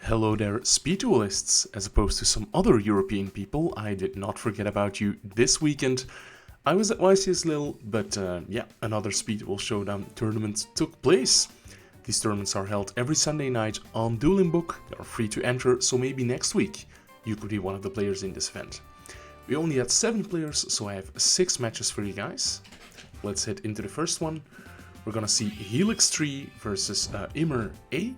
Hello there, speed duelists. As opposed to some other European people, I did not forget about you this weekend. I was at YCS Lille, but yeah, another Speed Duel Showdown tournament took place. These tournaments are held every Sunday night on DuelingBook. They are free to enter, so maybe next week you could be one of the players in this event. We only had 7 players, so I have 6 matches for you guys. Let's head into the first one. We're gonna see Helix 3 versus Immer A.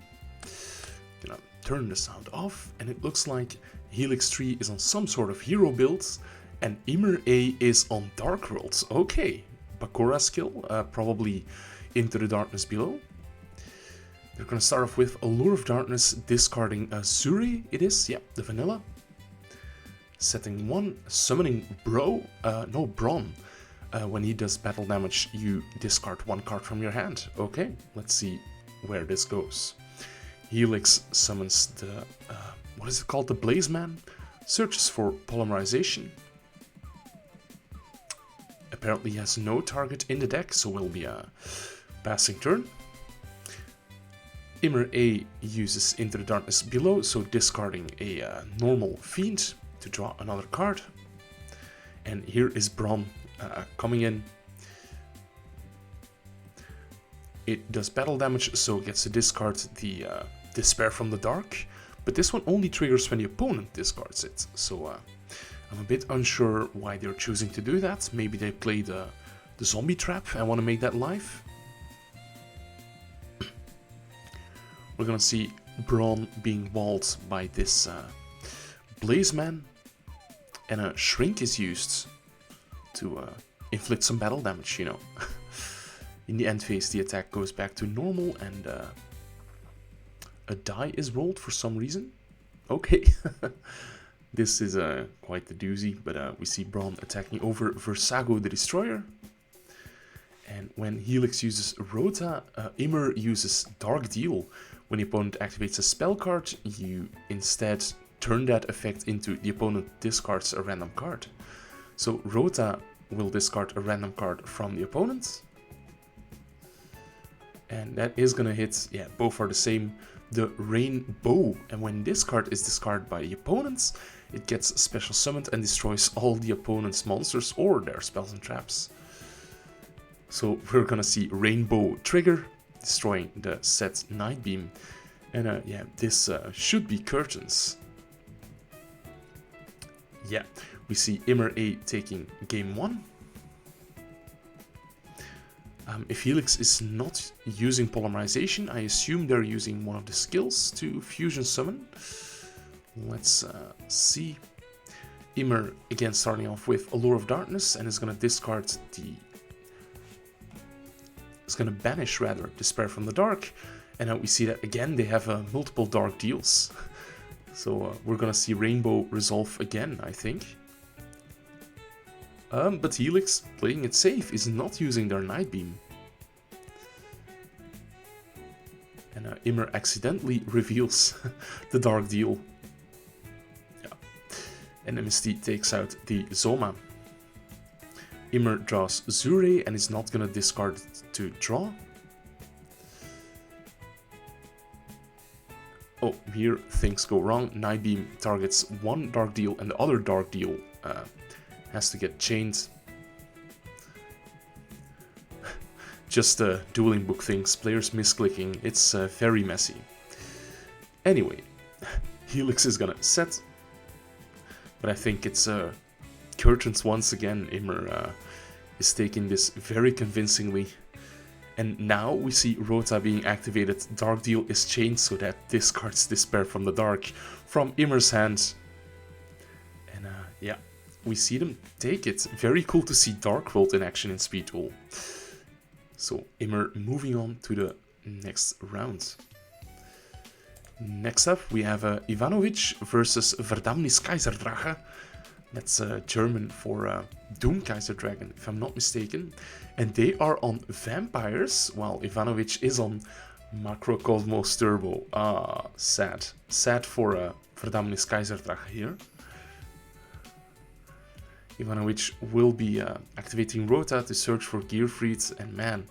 Gonna turn the sound off, and it looks like Helix 3 is on some sort of hero build, and Immer A is on Dark Worlds. Okay, Bakura skill, probably Into the Darkness below. They're gonna start off with Allure of Darkness, discarding Zuri, it is, yeah, the vanilla. Setting 1, summoning Bron. When he does battle damage, you discard 1 card from your hand. Okay, let's see where this goes. Helix summons the, what is it called, the Blaze Man, searches for polymerization. Apparently has no target in the deck, so will be a passing turn. Immer A uses Into the Darkness below, so discarding a normal Fiend to draw another card. And here is Bron coming in. It does battle damage, so gets to discard the Despair from the Dark, but this one only triggers when the opponent discards it, so I'm a bit unsure why they're choosing to do that. Maybe they played the zombie trap and want to make that live. We're gonna see Bron being walled by this Blaze Man, and a Shrink is used to inflict some battle damage, you know. In the end phase, the attack goes back to normal, and a die is rolled for some reason. Okay, this is quite the doozy, but we see Bron attacking over Versago the Destroyer. And when Helix uses Rota, Immer uses Dark Deal. When the opponent activates a spell card, you instead turn that effect into the opponent discards a random card. So Rota will discard a random card from the opponent. And that is gonna hit, yeah, both are the same, the Rainbow. And when this card is discarded by the opponents, it gets special summoned and destroys all the opponent's monsters or their spells and traps. So we're gonna see Rainbow trigger, destroying the set Night Beam. And yeah, this should be Curtains. Yeah, we see Immer A taking game 1. If Helix is not using polymerization, I assume they're using one of the skills to fusion summon. Let's see. Immer again starting off with Allure of Darkness, and is gonna discard the... It's gonna banish rather Despair from the Dark, and now we see that again they have multiple dark deals. So we're gonna see Rainbow resolve again, I think. But Helix, playing it safe, is not using their Night Beam. And Immer accidentally reveals the Dark Deal. Yeah. And MST takes out the Zoma. Immer draws Zure and is not gonna discard it to draw. Oh, here things go wrong. Night Beam targets one Dark Deal and the other Dark Deal has to get chained. Just dueling book things, players misclicking, it's very messy. Anyway, Helix is gonna set, but I think it's Curtains once again. Immer is taking this very convincingly. And now we see Rota being activated. Dark Deal is chained, so that discards Despair from the Dark from Immer's hand. And yeah, we see them take it. Very cool to see Dark World in action in Speed Duel. So Immer moving on to the next round. Next up we have Ivanovic versus Verdammnis Kaiserdrache. That's German for Doom Kaiser Dragon, if I'm not mistaken. And they are on Vampires, while Ivanovic is on Macrocosmos Turbo. Ah, sad. Sad for Verdammnis Kaiserdrache here. Ivanovic will be activating Rota to search for Gearfried, and man,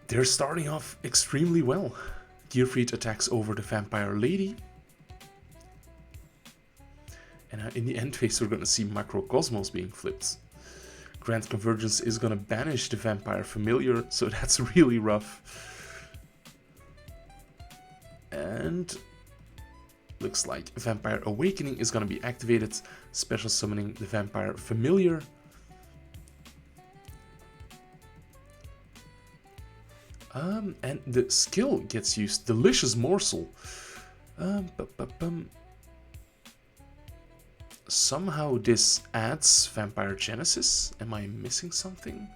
they're starting off extremely well. Gearfried attacks over the Vampire Lady. And in the end phase we're going to see Macrocosmos being flipped. Grand Convergence is going to banish the Vampire Familiar, so that's really rough. And looks like Vampire Awakening is going to be activated, special summoning the Vampire Familiar. And the skill gets used, Delicious Morsel. Somehow this adds Vampire Genesis. Am I missing something?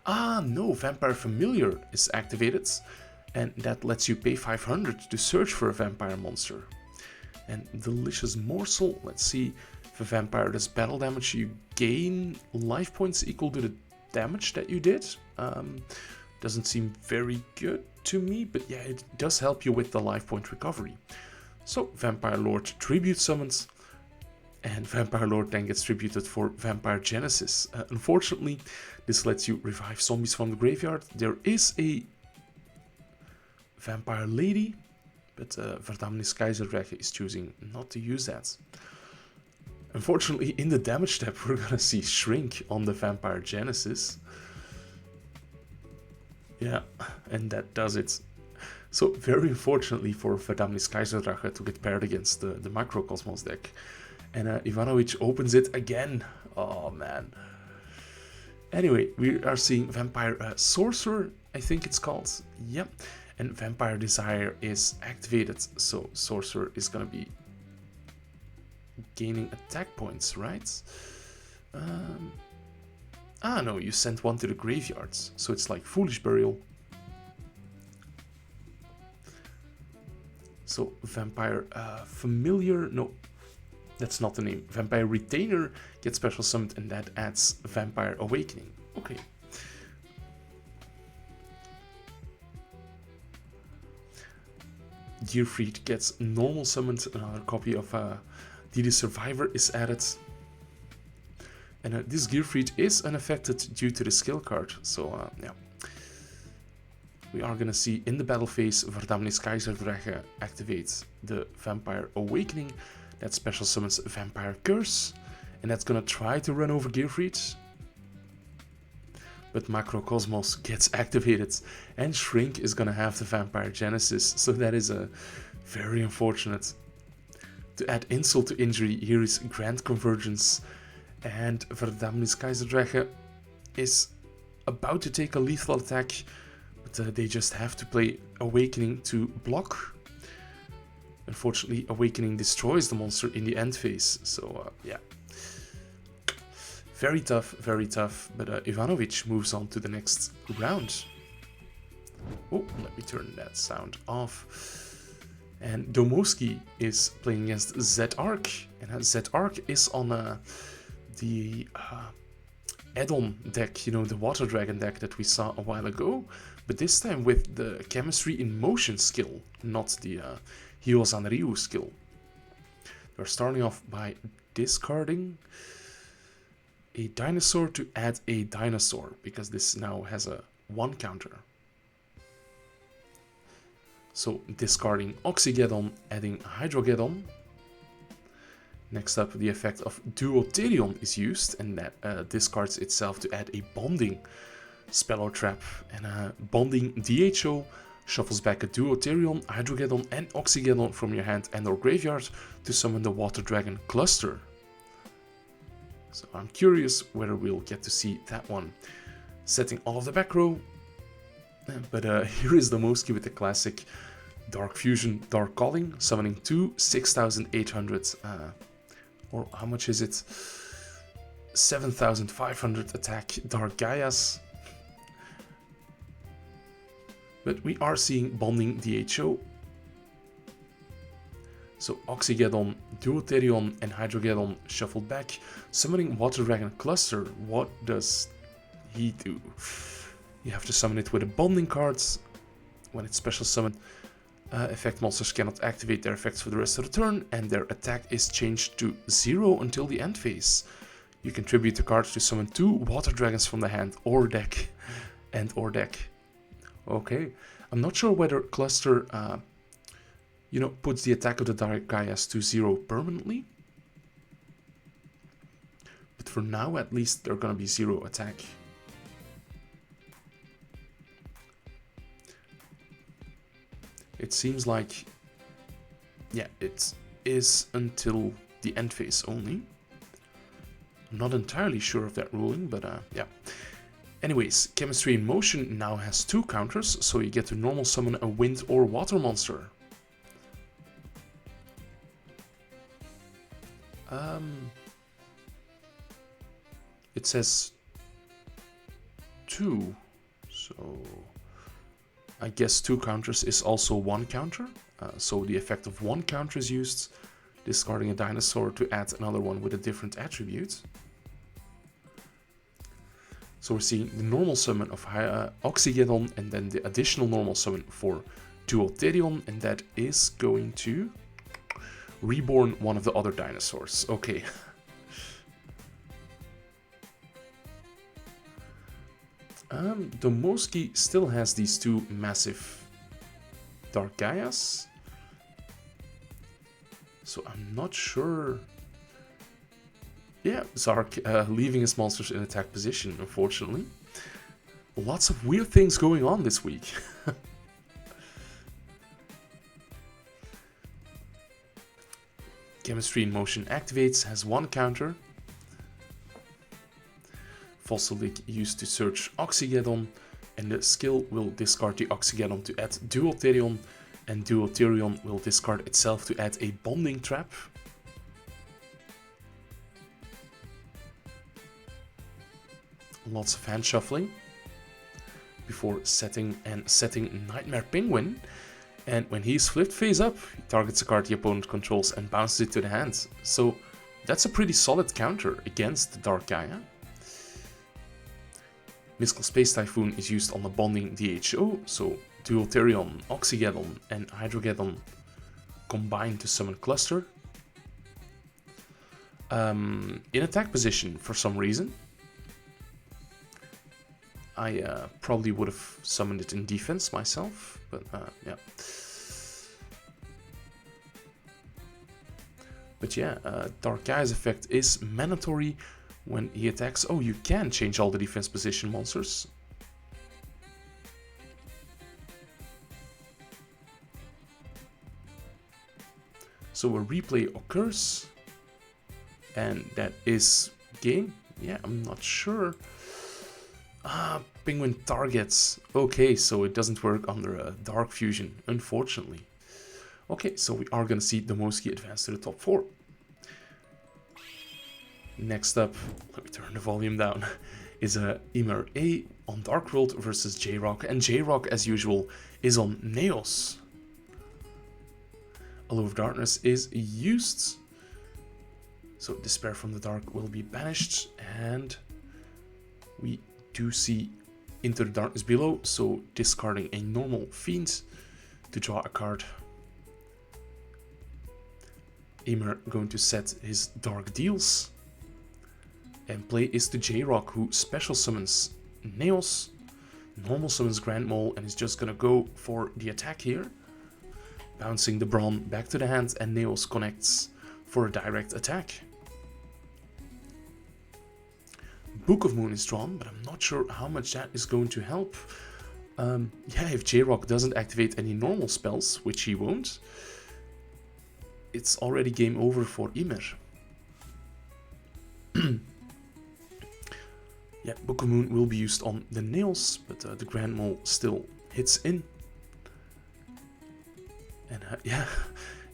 Ah, no, Vampire Familiar is activated, and that lets you pay 500 to search for a vampire monster. And Delicious Morsel, let's see, if a vampire does battle damage, you gain life points equal to the damage that you did. Doesn't seem very good to me, but yeah, it does help you with the life point recovery. So Vampire Lord tribute summons, and Vampire Lord then gets tributed for Vampire Genesis. Unfortunately, this lets you revive zombies from the graveyard. There is a Vampire Lady, but Verdammnis Keizerdrache is choosing not to use that. Unfortunately, in the damage step, we're gonna see Shrink on the Vampire Genesis. Yeah, and that does it. So very unfortunately for Verdammnis Keizerdrache to get paired against the Macrocosmos deck. And Ivanovic opens it again. Oh man. Anyway, we are seeing Vampire Sorcerer, I think it's called. Yep. And Vampire Desire is activated, so Sorcerer is gonna be gaining attack points, right? Ah no, you sent one to the graveyards, so it's like Foolish Burial. So Vampire Familiar, no, that's not the name. Vampire Retainer gets special summoned, and that adds Vampire Awakening. Okay. Gearfried gets normal summoned, another copy of DD Survivor is added. And this Gearfried is unaffected due to the skill card, so yeah. We are gonna see in the battle phase Verdammnis Keizerdrache activates the Vampire Awakening. That special summons Vampire Curse, and that's gonna try to run over Gearfried. But Macrocosmos gets activated, and Shrink is gonna have the Vampire Genesis, so that is very unfortunate. To add insult to injury, here is Grand Convergence, and Verdammnis Keizerdrache is about to take a lethal attack, but they just have to play Awakening to block. Unfortunately, Awakening destroys the monster in the end phase, so yeah. Very tough, but Ivanovic moves on to the next round. Oh, let me turn that sound off. And Domoski is playing against Z-Arc, and Z-Arc is on the add-on deck, you know, the Water Dragon deck that we saw a while ago, but this time with the Chemistry in Motion skill, not the Hyo-San Ryu skill. They're starting off by discarding a dinosaur to add a dinosaur, because this now has a 1 counter. So discarding Oxygeddon, adding Hydrogeddon. Next up, the effect of Duotherion is used, and that discards itself to add a bonding spell or trap. And bonding DHO shuffles back a Duotherion, Hydrogeddon, and Oxygeddon from your hand and or graveyard to summon the Water Dragon Cluster. So I'm curious whether we'll get to see that one. Setting all of the back row. But here is Domoski with the classic Dark Fusion, Dark Calling, summoning 2 6,800, or how much is it? 7,500 attack Dark Gaias. But we are seeing bonding DHO. So Oxygeddon, Duotherion, and Hydrogeddon shuffled back, summoning Water Dragon Cluster. What does he do? You have to summon it with a bonding card. When it's special summoned, effect monsters cannot activate their effects for the rest of the turn, and their attack is changed to 0 until the end phase. You can tribute the card to summon 2 Water Dragons from the hand or deck. Okay, I'm not sure whether Cluster you know, puts the attack of the Dark Gaias to 0 permanently. But for now, at least, they're gonna be 0 attack. It seems like, yeah, it is until the end phase only. I'm not entirely sure of that ruling, but yeah. Anyways, Chemistry in Motion now has 2 counters, so you get to normal summon a wind or water monster. It says 2, so I guess 2 counters is also 1 counter. So the effect of 1 counter is used, discarding a dinosaur to add another one with a different attribute. So we're seeing the normal summon of Oxygeddon and then the additional normal summon for Duel, and that is going to reborn one of the other dinosaurs. Okay. Domoski still has these 2 massive Dark Gaias. So I'm not sure. Yeah, Zark leaving his monsters in attack position, unfortunately. Lots of weird things going on this week. Chemistry in Motion activates, has 1 counter. Fossil Leak used to search Oxygeddon, and the skill will discard the Oxygeddon to add Duel, and Duel will discard itself to add a bonding trap. Lots of hand shuffling before setting Nightmare Penguin, and when he's flipped face up, he targets a card the opponent controls and bounces it to the hand. So that's a pretty solid counter against the Dark Gaia. Mystical Space Typhoon is used on the bonding DHO, so Duel, Oxygeddon, and Hydrogeddon combine to summon Cluster. In attack position for some reason. I probably would have summoned it in defense myself, but yeah. But yeah, Dark Gaia's effect is mandatory when he attacks. Oh, you can change all the defense position monsters. So a replay occurs, and that is game. Yeah, I'm not sure. Penguin targets. Okay, so it doesn't work under a Dark Fusion, unfortunately. Okay, so we are going to see Domoski advance to the top 4. Next up, let me turn the volume down, is Emer A on Dark World versus J-Rock, and J-Rock, as usual, is on Neos. Allure of Darkness is used, so Despair from the Dark will be banished, and we do see Into the Darkness below, so discarding a normal Fiend to draw a card. Emer going to set his Dark Deals. And play is to J-Rock, who special summons Neos, normal summons Grand Mole, and is just gonna go for the attack here. Bouncing the Brawn back to the hand, and Neos connects for a direct attack. Book of Moon is drawn, but I'm not sure how much that is going to help. Yeah, if J-Rock doesn't activate any normal spells, which he won't, it's already game over for Emer. Yeah, Book of Moon will be used on the Nails, but the Grand Mole still hits in. And yeah,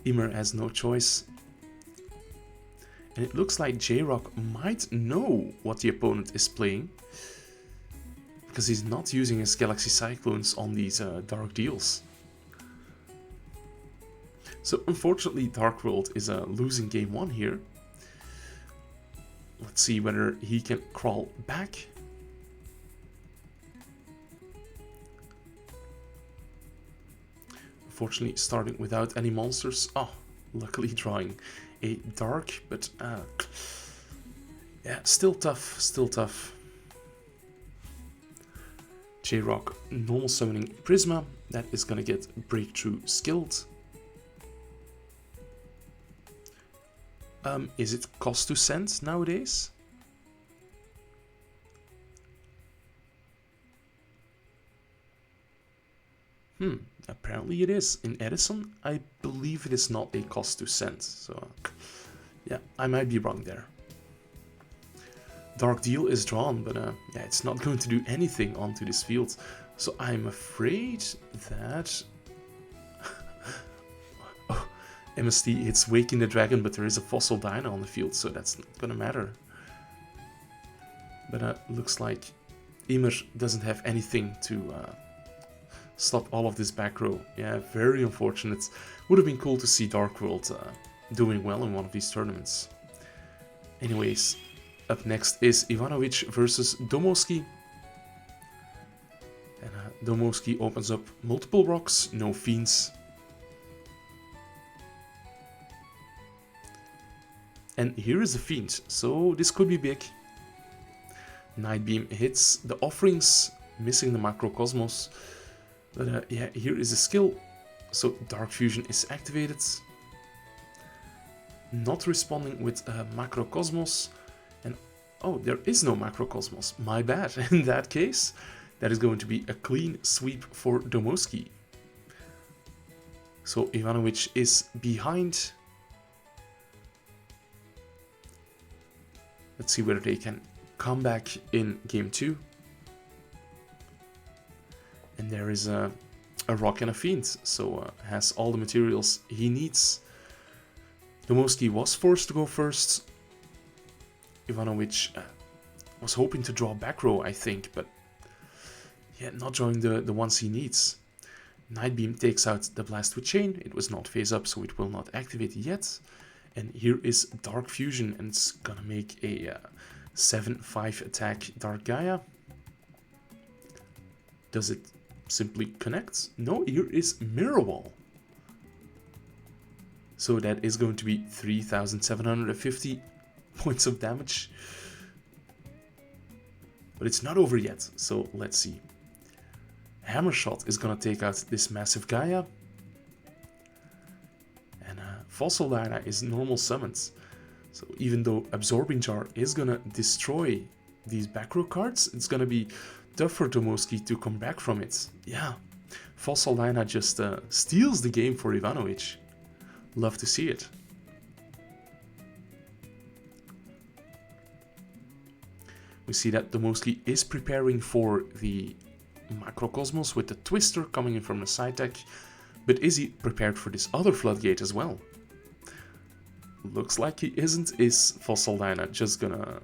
Emer has no choice. And it looks like J-Rock might know what the opponent is playing, because he's not using his Galaxy Cyclones on these Dark Deals. So unfortunately, Dark World is losing game 1 here. Let's see whether he can crawl back. Unfortunately, starting without any monsters. Oh, luckily drawing a dark, but yeah, still tough, still tough. J-Rock normal summoning Prisma. That is gonna get Breakthrough skilled. Is it cost to send nowadays? Apparently it is. In Edison, I believe it is not a cost to send. So, yeah, I might be wrong there. Dark Deal is drawn, but yeah, it's not going to do anything onto this field. So I'm afraid that... oh, MST hits Waking the Dragon, but there is a Fossil Dino on the field, so that's not gonna matter. But looks like Emer doesn't have anything to stop all of this back row. Yeah, very unfortunate. Would have been cool to see Dark World doing well in one of these tournaments. Anyways, up next is Ivanovic versus Domoski. And Domoski opens up multiple rocks, no fiends. And here is a fiend, so this could be big. Nightbeam hits the offerings, missing the Macrocosmos. But yeah, here is a skill. So Dark Fusion is activated. Not responding with Macrocosmos. And oh, there is no Macrocosmos. My bad. In that case, that is going to be a clean sweep for Domoski. So Ivanovic is behind. Let's see whether they can come back in game 2. And there is a rock and a fiend, so has all the materials he needs. Domoski was forced to go first. Ivanovic was hoping to draw back row, I think, but yeah, not drawing the ones he needs. Nightbeam takes out the Blast with Chain. It was not phase up, so it will not activate yet. And here is Dark Fusion, and it's gonna make a 7-5 attack Dark Gaia. Does it simply connect? No, here is Mirror Wall. So that is going to be 3,750 points of damage. But it's not over yet, so let's see. Hammer Shot is gonna take out this massive Gaia. And Fossil Dino is normal summoned. So even though Absorbing Jar is gonna destroy these back row cards, it's gonna be tough for Domoski to come back from it. Yeah, Fossil Dino just steals the game for Ivanovic. Love to see it. We see that Domoski is preparing for the Macrocosmos with the Twister coming in from the side deck. But is he prepared for this other Floodgate as well? Looks like he isn't. Is Fossil Dino just gonna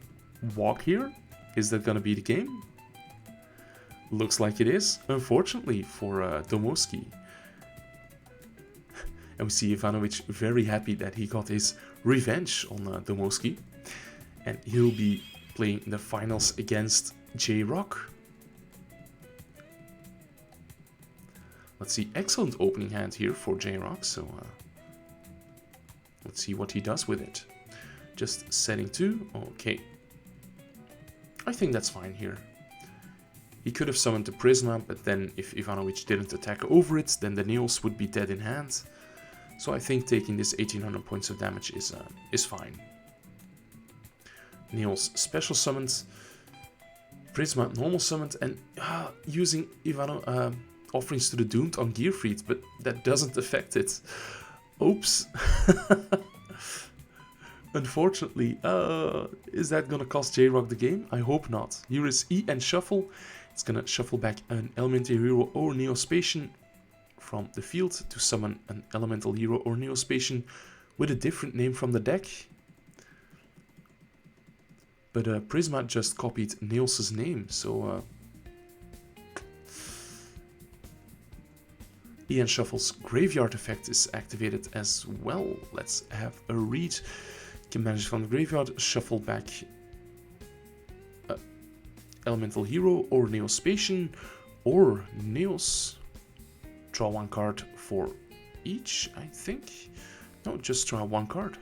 walk here? Is that gonna be the game? Looks like it is, unfortunately, for Domoski. And we see Ivanovic very happy that he got his revenge on Domoski. And he'll be playing the finals against J-Rock. Let's see, excellent opening hand here for J-Rock, so let's see what he does with it. Just setting 2, okay. I think that's fine here. He could have summoned the Prisma, but then if Ivanovic didn't attack over it, then the Neos would be dead in hand. So I think taking this 1800 points of damage is fine. Neos special summoned, Prisma normal summoned, and using Offerings to the Doomed on Gearfried, but that doesn't affect it. Oops. Unfortunately, is that gonna cost J-Rock the game? I hope not. Here is E and Shuffle. It's gonna shuffle back an Elemental Hero or Neospatian from the field to summon an Elemental Hero or Neospatian with a different name from the deck. But Prisma just copied Neos' name, so Ian Shuffle's Graveyard effect is activated as well. Let's have a read. You can manage from the graveyard, shuffle back Elemental Hero or Neospatian or Neos. Draw 1 card for each, I think. No, just draw 1 card.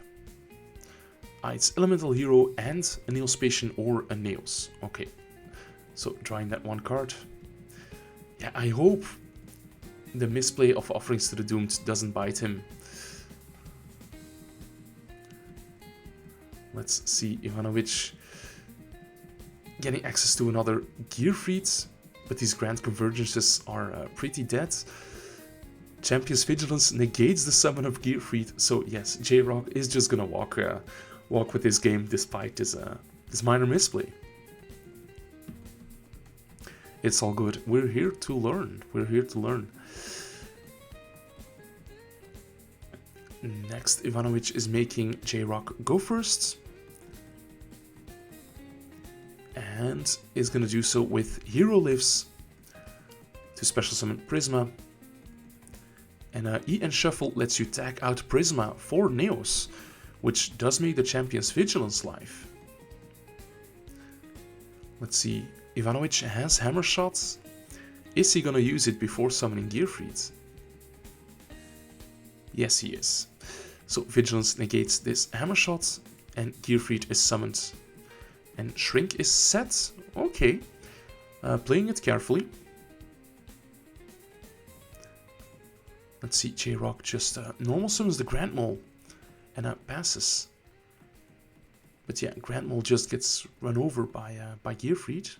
It's Elemental Hero and a Neospatian or a Neos. Okay, so drawing that 1 card. Yeah, I hope the misplay of Offerings to the Doomed doesn't bite him. Let's see, Ivanovic getting access to another Gearfried, but these Grand Convergences are pretty dead. Champion's Vigilance negates the summon of Gearfried, so yes, J-Rock is just gonna walk with this game despite this minor misplay. It's all good. We're here to learn. We're here to learn. Next, Ivanovic is making J-Rock go first. And is going to do so with Hero Lives to special summon Prisma. And E and Shuffle lets you tag out Prisma for Neos, which does make the Champion's Vigilance live. Let's see, Ivanovic has Hammer Shots. Is he going to use it before summoning Gearfried? Yes, he is. So Vigilance negates this Hammer Shot, and Gearfried is summoned. And Shrink is set. Okay. Playing it carefully. Let's see, J-Rock just normal summons the Grand Mole and passes. But yeah, Grand Mole just gets run over by Gearfried.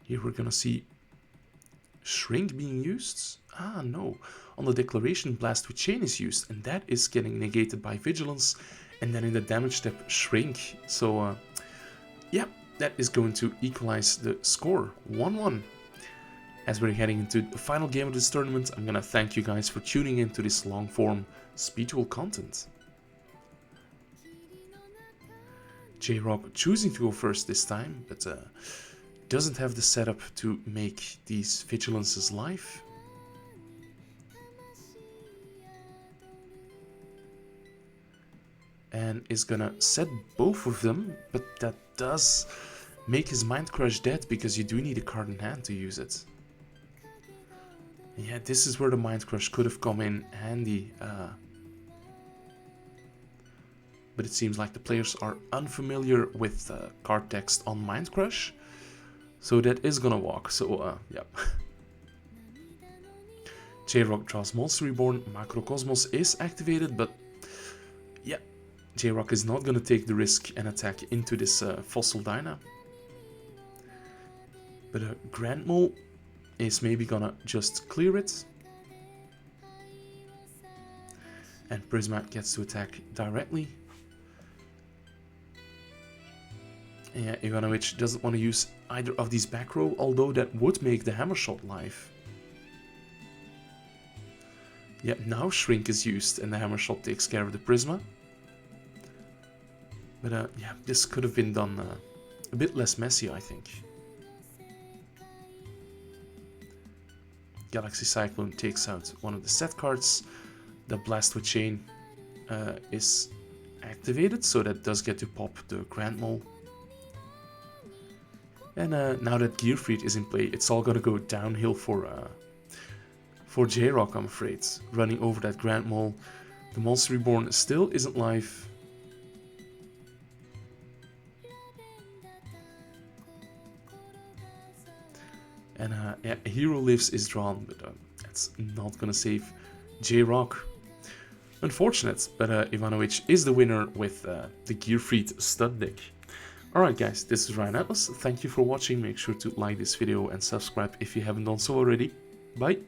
Here we're gonna see Shrink being used. Ah, no. On the Declaration, Blast with Chain is used, and that is getting negated by Vigilance. And then in the damage step, Shrink. So, yeah, that is going to equalize the score. 1-1. As we're heading into the final game of this tournament, I'm gonna thank you guys for tuning in to this long-form Speed Duel content. J-Rock choosing to go first this time, but doesn't have the setup to make these Vigilances live. And is gonna set both of them, but that does make his Mind Crush dead because you do need a card in hand to use it. Yeah, this is where the Mind Crush could have come in handy. But it seems like the players are unfamiliar with card text on Mind Crush. So that is gonna walk, so yeah. J-Rock draws Monster Reborn, Macrocosmos is activated, but yeah. J-Rock is not going to take the risk and attack into this Fossil Dyna. But Grand Mole is maybe going to just clear it. And Prisma gets to attack directly. And yeah, Ivanovic doesn't want to use either of these back row, although that would make the Hammer Shot live. Yeah, now Shrink is used and the Hammer Shot takes care of the Prisma. But yeah, this could have been done a bit less messy, I think. Galaxy Cyclone takes out one of the set cards. The Blast with Chain is activated, so that does get to pop the Grand Mole. And now that Gearfried is in play, it's all gonna go downhill for J-Rock, I'm afraid. Running over that Grand Mole. The Monster Reborn still isn't live. And yeah, Hero Lives is drawn, but that's not gonna save J-Rock. Unfortunate, but Ivanovic is the winner with the Gearfried stud deck. Alright guys, this is Ryan Atlas, thank you for watching, make sure to like this video and subscribe if you haven't done so already. Bye!